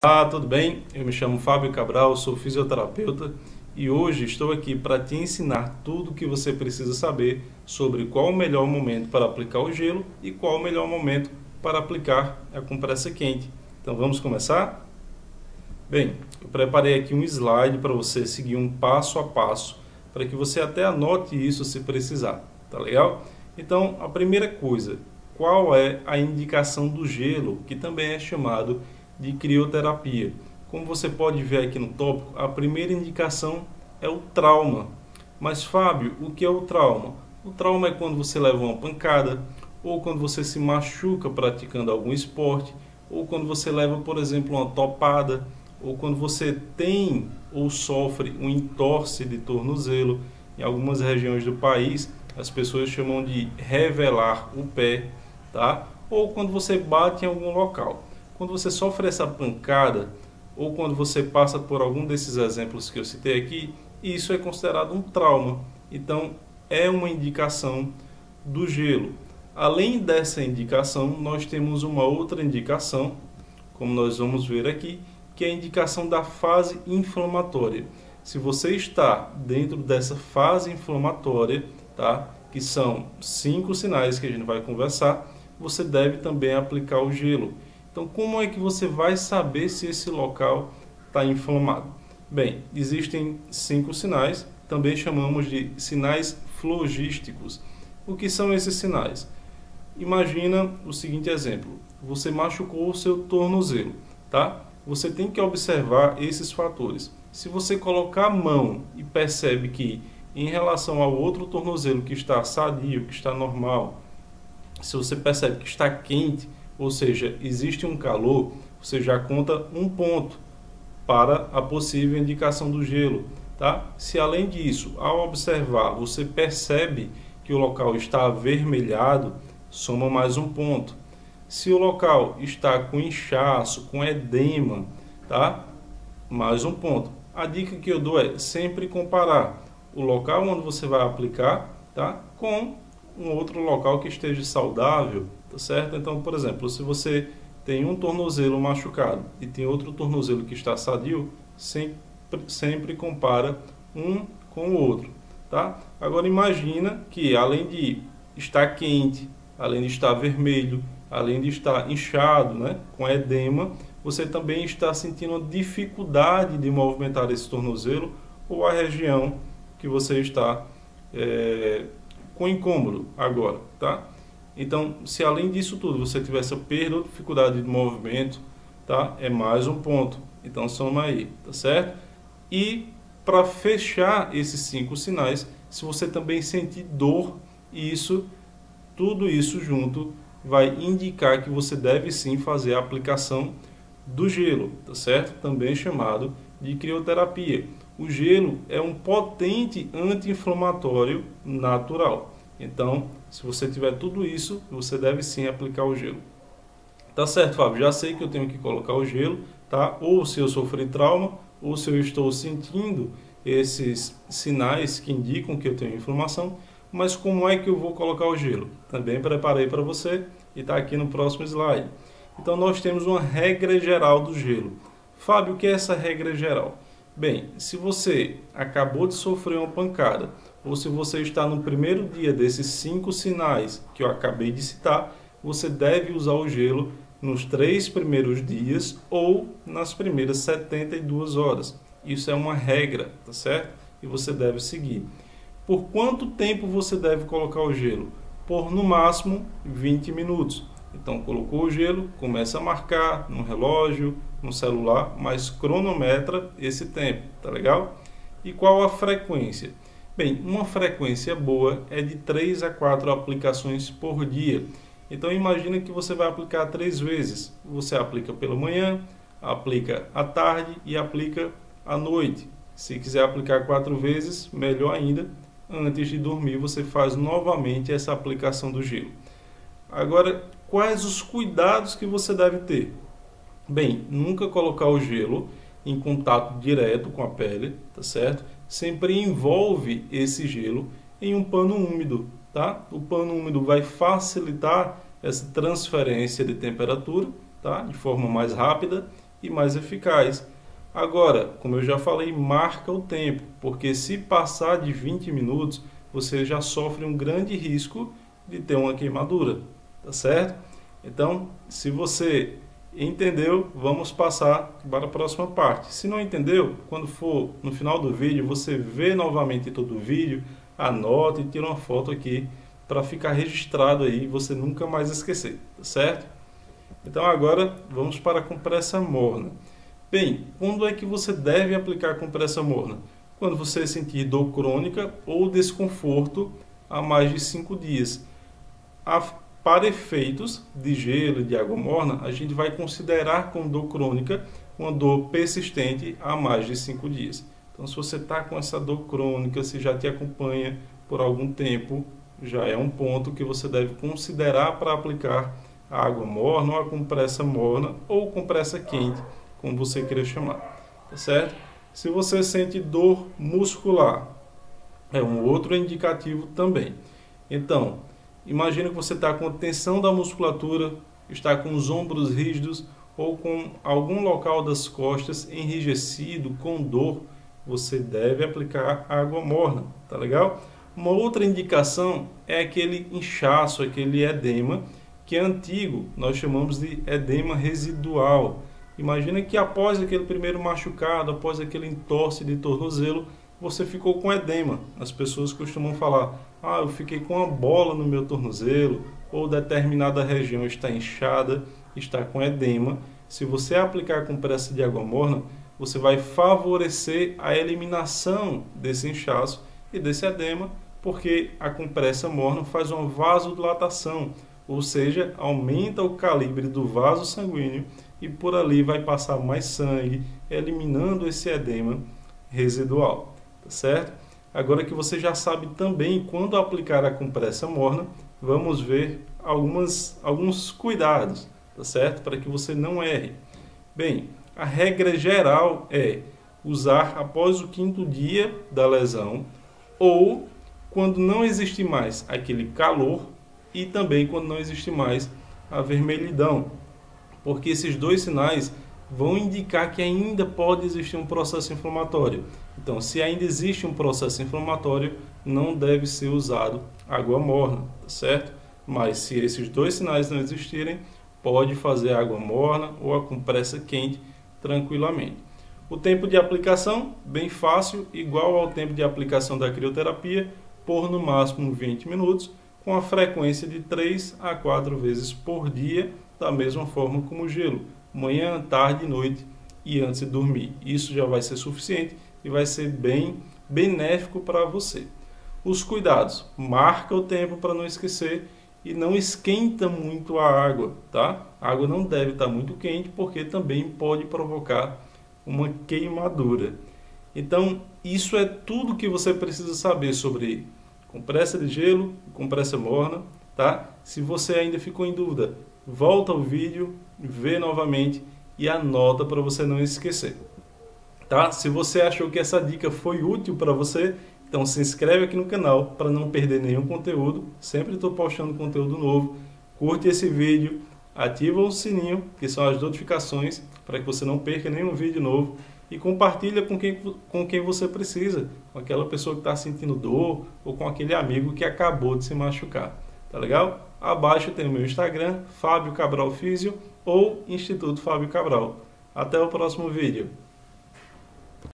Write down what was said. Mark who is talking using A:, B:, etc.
A: Olá, tudo bem? Eu me chamo Fábio Cabral, sou fisioterapeuta e hoje estou aqui para te ensinar tudo o que você precisa saber sobre qual o melhor momento para aplicar o gelo e qual o melhor momento para aplicar a compressa quente. Então vamos começar? Bem, eu preparei aqui um slide para você seguir um passo a passo, para que você até anote isso se precisar, tá legal? Então, a primeira coisa, qual é a indicação do gelo, que também é chamado de crioterapia? Como você pode ver aqui no tópico, a primeira indicação é o trauma. Mas Fábio, o que é o trauma? O trauma é quando você leva uma pancada, ou quando você se machuca praticando algum esporte, ou quando você leva, por exemplo, uma topada, ou quando você tem ou sofre um entorse de tornozelo. Em algumas regiões do país, as pessoas chamam de revelar o pé, tá? Ou quando você bate em algum local. Quando você sofre essa pancada, ou quando você passa por algum desses exemplos que eu citei aqui, isso é considerado um trauma. Então, é uma indicação do gelo. Além dessa indicação, nós temos uma outra indicação, como nós vamos ver aqui, que é a indicação da fase inflamatória. Se você está dentro dessa fase inflamatória, tá? Que são 5 sinais que a gente vai conversar, você deve também aplicar o gelo. Então, como é que você vai saber se esse local está inflamado? Bem, existem 5 sinais, também chamamos de sinais flogísticos. O que são esses sinais? Imagina o seguinte exemplo: você machucou o seu tornozelo, tá? Você tem que observar esses fatores. Se você colocar a mão e percebe que em relação ao outro tornozelo que está sadio, que está normal, se você percebe que está quente, ou seja, existe um calor, você já conta um ponto para a possível indicação do gelo, tá? Se além disso, ao observar, você percebe que o local está avermelhado, soma mais um ponto. Se o local está com inchaço, com edema, tá? Mais um ponto. A dica que eu dou é sempre comparar o local onde você vai aplicar, tá? Com um outro local que esteja saudável, tá certo? Então, por exemplo, se você tem um tornozelo machucado e tem outro tornozelo que está sadio, sempre compara um com o outro, tá? Agora imagina que além de estar quente, além de estar vermelho, além de estar inchado, né, com edema, você também está sentindo dificuldade de movimentar esse tornozelo ou a região que você está com incômodo agora, tá? Então, se além disso tudo você tiver essa perda ou dificuldade de movimento, tá? É mais um ponto. Então, soma aí, tá certo? E para fechar esses 5 sinais, se você também sentir dor, tudo isso junto vai indicar que você deve sim fazer a aplicação do gelo, tá certo? Também chamado de crioterapia. O gelo é um potente anti-inflamatório natural. Então, se você tiver tudo isso, você deve sim aplicar o gelo. Tá certo, Fábio? Já sei que eu tenho que colocar o gelo, tá? Ou se eu sofri trauma, ou se eu estou sentindo esses sinais que indicam que eu tenho inflamação. Mas como é que eu vou colocar o gelo? Também preparei para você e está aqui no próximo slide. Então nós temos uma regra geral do gelo. Fábio, o que é essa regra geral? Bem, se você acabou de sofrer uma pancada, ou se você está no primeiro dia desses 5 sinais que eu acabei de citar, você deve usar o gelo nos 3 primeiros dias ou nas primeiras 72 horas. Isso é uma regra, tá certo? E você deve seguir. Por quanto tempo você deve colocar o gelo? Por no máximo 20 minutos. Então colocou o gelo, começa a marcar no relógio, no celular, mas cronometra esse tempo, tá legal? E qual a frequência? Bem, uma frequência boa é de 3 a 4 aplicações por dia. Então imagina que você vai aplicar 3 vezes. Você aplica pela manhã, aplica à tarde e aplica à noite. Se quiser aplicar 4 vezes, melhor ainda. Antes de dormir, você faz novamente essa aplicação do gelo. Agora, quais os cuidados que você deve ter? Bem, nunca colocar o gelo em contato direto com a pele, tá certo? Sempre envolve esse gelo em um pano úmido, tá? O pano úmido vai facilitar essa transferência de temperatura, tá? De forma mais rápida e mais eficaz. Agora, como eu já falei, marca o tempo, porque se passar de 20 minutos, você já sofre um grande risco de ter uma queimadura, tá certo? Então, se você entendeu, vamos passar para a próxima parte. Se não entendeu, quando for no final do vídeo, você vê novamente todo o vídeo, anote e tira uma foto aqui para ficar registrado aí e você nunca mais esquecer, tá certo? Então agora vamos para a compressa morna. Bem, quando é que você deve aplicar a compressa morna? Quando você sentir dor crônica ou desconforto há mais de 5 dias. Para efeitos de gelo e de água morna, a gente vai considerar como dor crônica uma dor persistente há mais de 5 dias. Então, se você está com essa dor crônica, se já te acompanha por algum tempo, já é um ponto que você deve considerar para aplicar a água morna ou a compressa morna ou compressa quente, como você queira chamar, tá certo? Se você sente dor muscular, é um outro indicativo também. Então, imagina que você está com tensão da musculatura, está com os ombros rígidos ou com algum local das costas enrijecido, com dor, você deve aplicar água morna, tá legal? Uma outra indicação é aquele inchaço, aquele edema, que é antigo, nós chamamos de edema residual. Imagina que após aquele primeiro machucado, após aquele entorse de tornozelo, você ficou com edema. As pessoas costumam falar, eu fiquei com uma bola no meu tornozelo, ou determinada região está inchada, está com edema. Se você aplicar compressa de água morna, você vai favorecer a eliminação desse inchaço e desse edema, porque a compressa morna faz uma vasodilatação, ou seja, aumenta o calibre do vaso sanguíneo e por ali vai passar mais sangue, eliminando esse edema residual, tá certo? Agora que você já sabe também quando aplicar a compressa morna, vamos ver alguns cuidados, tá certo? Para que você não erre. Bem, a regra geral é usar após o 5º dia da lesão ou quando não existe mais aquele calor e também quando não existe mais a vermelhidão, porque esses dois sinais vão indicar que ainda pode existir um processo inflamatório. Então, se ainda existe um processo inflamatório, não deve ser usado água morna, tá certo? Mas se esses dois sinais não existirem, pode fazer água morna ou a compressa quente tranquilamente. O tempo de aplicação, bem fácil, igual ao tempo de aplicação da crioterapia, por no máximo 20 minutos, com a frequência de 3 a 4 vezes por dia, da mesma forma como o gelo, manhã, tarde, noite e antes de dormir. Isso já vai ser suficiente e vai ser bem benéfico para você. Os cuidados, marca o tempo para não esquecer e não esquenta muito a água, tá? A água não deve estar muito quente porque também pode provocar uma queimadura. Então, isso é tudo que você precisa saber sobre compressa de gelo, compressa morna, tá? Se você ainda ficou em dúvida, volta ao vídeo, vê novamente e anota para você não esquecer, tá? Se você achou que essa dica foi útil para você, então se inscreve aqui no canal para não perder nenhum conteúdo. Sempre estou postando conteúdo novo. Curte esse vídeo, ativa o sininho, que são as notificações, para que você não perca nenhum vídeo novo. E compartilha com quem você precisa, com aquela pessoa que está sentindo dor ou com aquele amigo que acabou de se machucar. Tá legal? Abaixo tem o meu Instagram, Fábio Cabral Físio ou Instituto Fábio Cabral. Até o próximo vídeo.